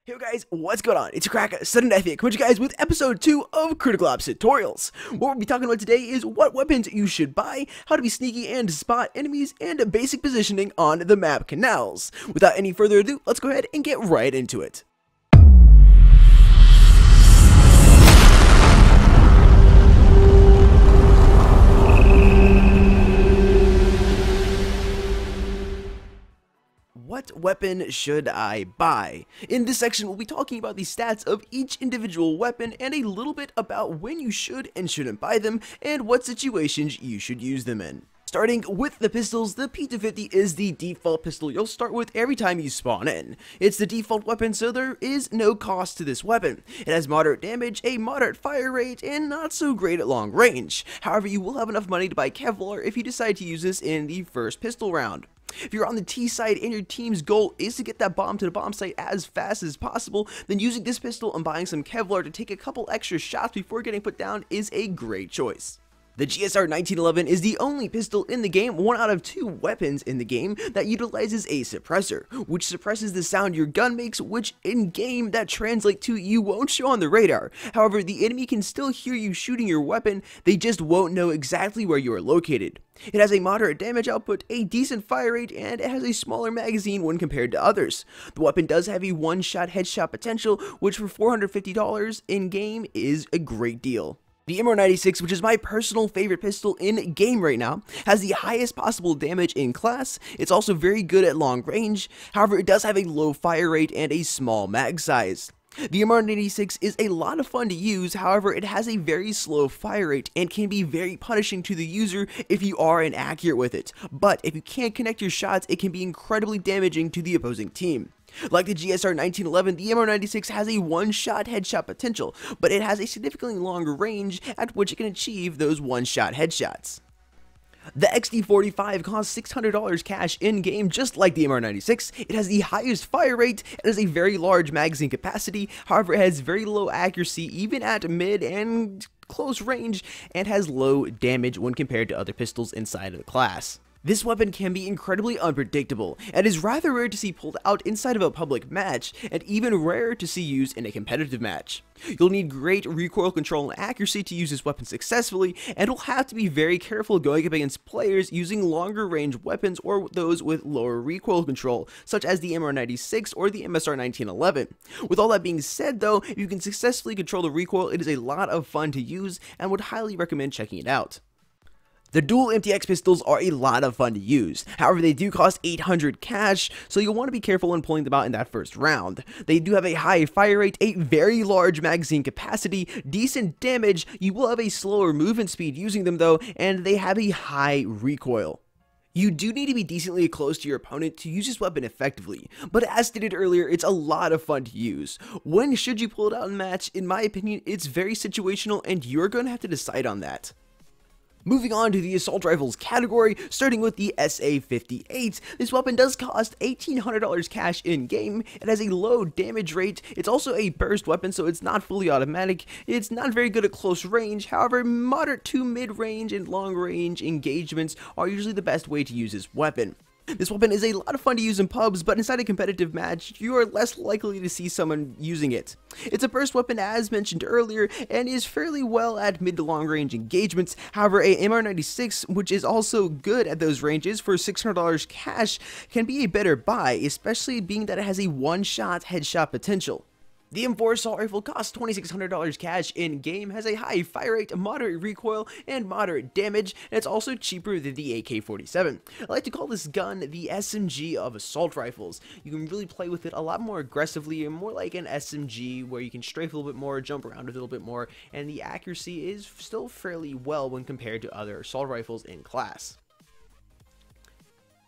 Hey guys, what's going on? It's your crack, Sudden Death here, coming to you guys with episode 2 of Critical Ops Tutorials. What we'll be talking about today is what weapons you should buy, how to be sneaky and spot enemies, and basic positioning on the map Canals. Without any further ado, let's go ahead and get right into it. What weapon should I buy? In this section, we'll be talking about the stats of each individual weapon and a little bit about when you should and shouldn't buy them and what situations you should use them in. Starting with the pistols, the P250 is the default pistol you'll start with every time you spawn in. It's the default weapon, so there is no cost to this weapon. It has moderate damage, a moderate fire rate, and not so great at long range. However, you will have enough money to buy Kevlar if you decide to use this in the first pistol round. If you're on the T side and your team's goal is to get that bomb to the bomb site as fast as possible, then using this pistol and buying some Kevlar to take a couple extra shots before getting put down is a great choice. The GSR 1911 is the only pistol in the game, one out of 2 weapons in the game, that utilizes a suppressor, which suppresses the sound your gun makes, which in game that translates to you won't show on the radar. However, the enemy can still hear you shooting your weapon, they just won't know exactly where you are located. It has a moderate damage output, a decent fire rate, and it has a smaller magazine when compared to others. The weapon does have a one-shot headshot potential, which for $450 in-game is a great deal. The MR96, which is my personal favorite pistol in game right now, has the highest possible damage in class. It's also very good at long range, however it does have a low fire rate and a small mag size. The MR96 is a lot of fun to use, however it has a very slow fire rate and can be very punishing to the user if you are inaccurate with it, but if you can't connect your shots it can be incredibly damaging to the opposing team. Like the GSR 1911, the MR96 has a one-shot headshot potential, but it has a significantly longer range at which it can achieve those one-shot headshots. The XD45 costs $600 cash in-game, just like the MR96. It has the highest fire rate, it has a very large magazine capacity, however it has very low accuracy even at mid and close range, and has low damage when compared to other pistols inside of the class. This weapon can be incredibly unpredictable, and is rather rare to see pulled out inside of a public match, and even rarer to see used in a competitive match. You'll need great recoil control and accuracy to use this weapon successfully, and will have to be very careful going up against players using longer range weapons or those with lower recoil control, such as the MR96 or the MSR 1911. With all that being said though, if you can successfully control the recoil, it is a lot of fun to use, and would highly recommend checking it out. The dual MTX pistols are a lot of fun to use, however they do cost $800 cash, so you'll want to be careful when pulling them out in that first round. They do have a high fire rate, a very large magazine capacity, decent damage, you will have a slower movement speed using them though, and they have a high recoil. You do need to be decently close to your opponent to use this weapon effectively, but as stated earlier, it's a lot of fun to use. When should you pull it out in match? In my opinion, it's very situational and you're going to have to decide on that. Moving on to the assault rifles category, starting with the SA-58. This weapon does cost $1,800 cash in-game. It has a low damage rate. It's also a burst weapon, so it's not fully automatic. It's not very good at close range. However, moderate to mid-range and long-range engagements are usually the best way to use this weapon. This weapon is a lot of fun to use in pubs, but inside a competitive match, you are less likely to see someone using it. It's a burst weapon as mentioned earlier, and is fairly well at mid to long range engagements. However, a MR96, which is also good at those ranges for $600 cash, can be a better buy, especially being that it has a one-shot headshot potential. The M4 assault rifle costs $2,600 cash in-game, has a high fire rate, moderate recoil, and moderate damage, and it's also cheaper than the AK-47. I like to call this gun the SMG of assault rifles. You can really play with it a lot more aggressively, and more like an SMG where you can strafe a little bit more, jump around a little bit more, and the accuracy is still fairly well when compared to other assault rifles in class.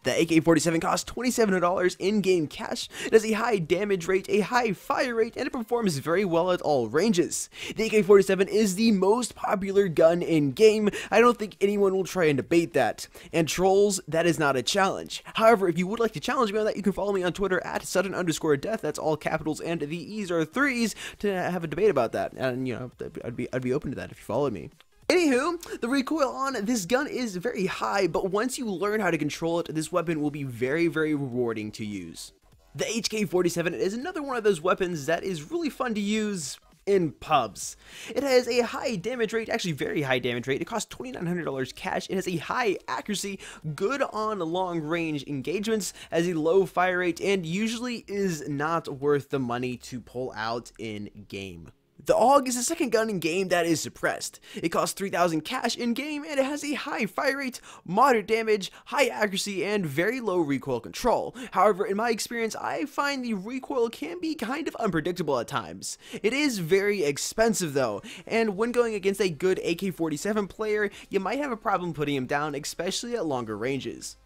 The AK-47 costs $2,700 in-game cash. It has a high damage rate, a high fire rate, and it performs very well at all ranges. The AK-47 is the most popular gun in-game. I don't think anyone will try and debate that. And trolls, that is not a challenge. However, if you would like to challenge me on that, you can follow me on Twitter at Sudden_Death. That's all capitals and the E's are 3's to have a debate about that. And you know, I'd be open to that if you followed me. Anywho, the recoil on this gun is very high, but once you learn how to control it, this weapon will be very, very rewarding to use. The HK-47 is another one of those weapons that is really fun to use in pubs. It has a high damage rate, actually very high damage rate. It costs $2,900 cash. It has a high accuracy, good on long range engagements, has a low fire rate, and usually is not worth the money to pull out in game. The AUG is the second gun in game that is suppressed. It costs 3,000 cash in game, and it has a high fire rate, moderate damage, high accuracy, and very low recoil control. However, in my experience, I find the recoil can be kind of unpredictable at times. It is very expensive though, and when going against a good AK-47 player, you might have a problem putting him down, especially at longer ranges.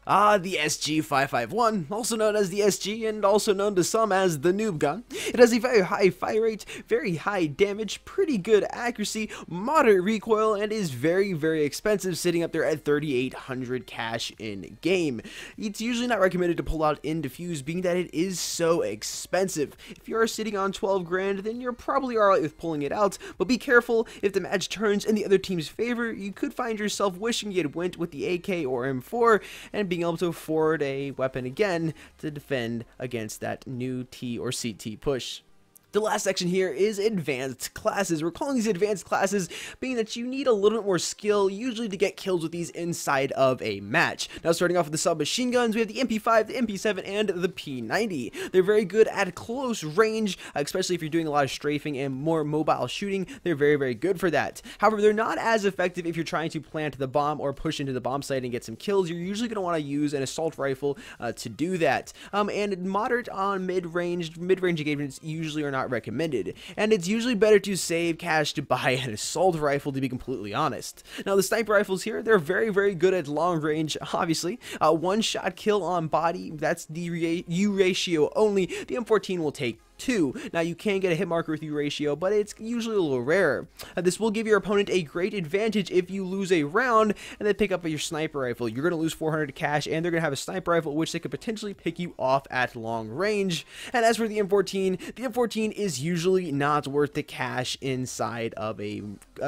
The SG-551, also known as the SG and also known to some as the noob gun. It has a very high fire rate, very high damage, pretty good accuracy, moderate recoil, and is very, very expensive, sitting up there at 3,800 cash in game. It's usually not recommended to pull out in defuse, being that it is so expensive. If you are sitting on 12 grand, then you're probably alright with pulling it out, but be careful, if the match turns in the other team's favor, you could find yourself wishing you had went with the AK or M4, and being able to afford a weapon again to defend against that new T or CT push. The last section here is advanced classes. We're calling these advanced classes being that you need a little bit more skill usually to get kills with these inside of a match. Now starting off with the submachine guns, we have the MP5, the MP7, and the P90. They're very good at close range, especially if you're doing a lot of strafing and more mobile shooting. They're very, very good for that. However, they're not as effective if you're trying to plant the bomb or push into the bomb site and get some kills. You're usually going to want to use an assault rifle to do that. And moderate on mid-range engagements usually are not recommended, and it's usually better to save cash to buy an assault rifle, to be completely honest. Now the sniper rifles here, they're very, very good at long range, obviously. One shot kill on body, that's the U ratio only. The M14 will take 2. Now you can get a hit marker with U ratio, but it's usually a little rarer. This will give your opponent a great advantage if you lose a round and then pick up your sniper rifle. You're going to lose 400 cash, and they're going to have a sniper rifle which they could potentially pick you off at long range. And as for the M14 is usually not worth the cash inside of a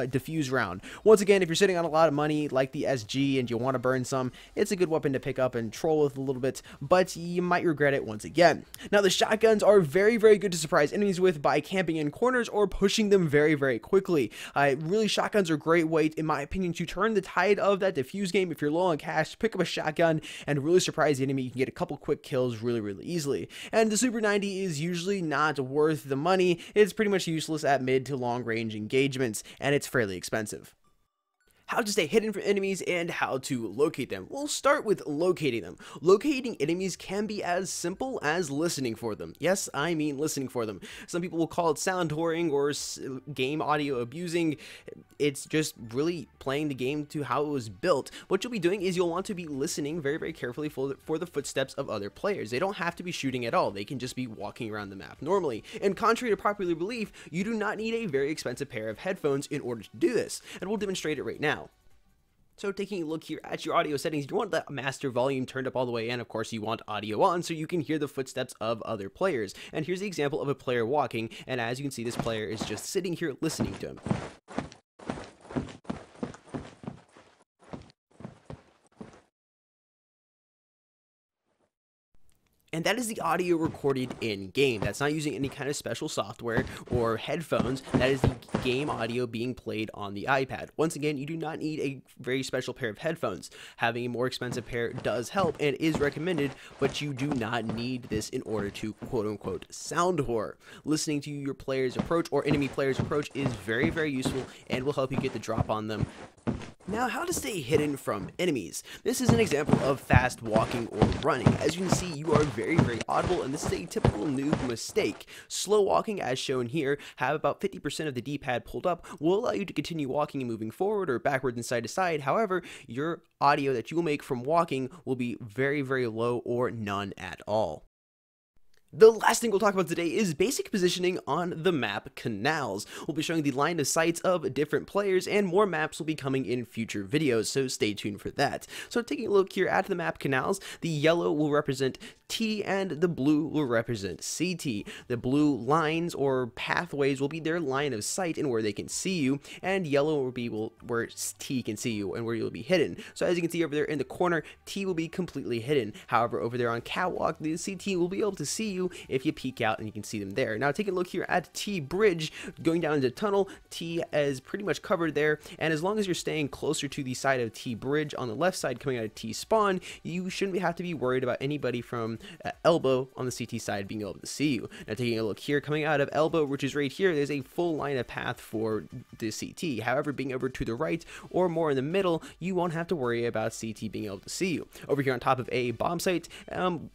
diffuse round. Once again, if you're sitting on a lot of money like the SG and you want to burn some, it's a good weapon to pick up and troll with a little bit, but you might regret it once again. Now the shotguns are very, very good to surprise enemies with by camping in corners or pushing them very, very quickly. Really, shotguns are a great way, in my opinion, to turn the tide of that diffuse game. If you're low on cash, pick up a shotgun and really surprise the enemy. You can get a couple quick kills really, really easily. And the Super 90 is usually not worth the money. It's pretty much useless at mid to long range engagements, and it's fairly expensive. How to stay hidden from enemies and how to locate them. We'll start with locating them. Locating enemies can be as simple as listening for them. Yes, I mean listening for them. Some people will call it sound whoring or game audio abusing. It's just really playing the game to how it was built. What you'll be doing is you'll want to be listening very, very carefully for the footsteps of other players. They don't have to be shooting at all. They can just be walking around the map normally. And contrary to popular belief, you do not need a very expensive pair of headphones in order to do this. And we'll demonstrate it right now. So taking a look here at your audio settings, you want the master volume turned up all the way in. Of course, you want audio on so you can hear the footsteps of other players. And here's the example of a player walking, and as you can see, this player is just sitting here listening to him. And that is the audio recorded in game. That's not using any kind of special software or headphones. That is the game audio being played on the iPad. Once again, you do not need a very special pair of headphones. Having a more expensive pair does help and is recommended, but you do not need this in order to quote-unquote sound whore. Listening to your player's approach or enemy player's approach is very, very useful and will help you get the drop on them. Now, how to stay hidden from enemies. This is an example of fast walking or running. As you can see, you are very, very audible, and this is a typical noob mistake. Slow walking, as shown here, have about 50% of the D-pad pulled up, will allow you to continue walking and moving forward or backwards and side to side. However, your audio that you will make from walking will be very, very low or none at all. The last thing we'll talk about today is basic positioning on the map Canals. We'll be showing the line of sights of different players, and more maps will be coming in future videos, so stay tuned for that. So taking a look here at the map Canals, the yellow will represent T and the blue will represent CT. The blue lines or pathways will be their line of sight and where they can see you, and yellow will be where T can see you and where you'll be hidden. So as you can see over there in the corner, T will be completely hidden. However, over there on Catwalk, the CT will be able to see you if you peek out and you can see them there. Now taking a look here at T Bridge, going down into tunnel, T is pretty much covered there, and as long as you're staying closer to the side of T Bridge on the left side coming out of T Spawn, you shouldn't have to be worried about anybody from Elbow on the CT side being able to see you. Now taking a look here, coming out of Elbow, which is right here, there's a full line of path for the CT. However, being over to the right or more in the middle, you won't have to worry about CT being able to see you. Over here on top of a bomb site,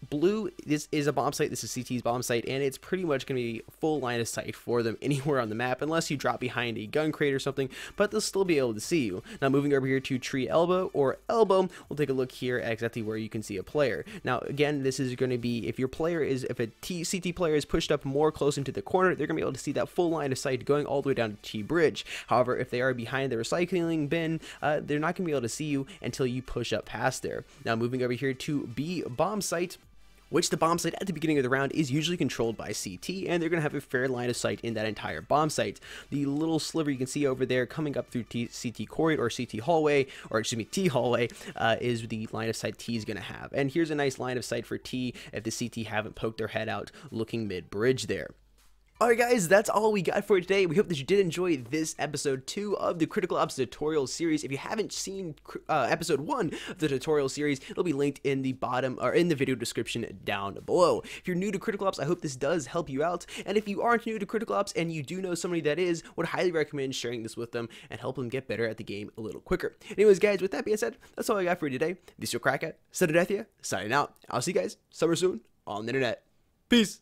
blue, this is a bomb site, this is CT's bomb site, and it's pretty much going to be full line of sight for them anywhere on the map unless you drop behind a gun crate or something, but they'll still be able to see you. Now moving over here to Tree Elbow or Elbow, we'll take a look here at exactly where you can see a player. Now again, this is going to be if a CT player is pushed up more close into the corner, they're going to be able to see that full line of sight going all the way down to T Bridge. However, if they are behind the recycling bin, they're not going to be able to see you until you push up past there. Now moving over here to B bomb site, which the bomb site at the beginning of the round is usually controlled by CT, and they're going to have a fair line of sight in that entire bomb site. The little sliver you can see over there coming up through CT corridor or CT hallway, or excuse me, T hallway, is the line of sight T is going to have. And here's a nice line of sight for T if the CT haven't poked their head out looking mid-bridge there. Alright guys, that's all we got for today. We hope that you did enjoy this episode 2 of the Critical Ops tutorial series. If you haven't seen episode 1 of the tutorial series, it'll be linked in the bottom or in the video description down below. If you're new to Critical Ops, I hope this does help you out. And if you aren't new to Critical Ops and you do know somebody that is, would highly recommend sharing this with them and help them get better at the game a little quicker. Anyways guys, with that being said, that's all I got for you today. This is your Cracker, Sudden Death, signing out. I'll see you guys somewhere soon on the internet. Peace.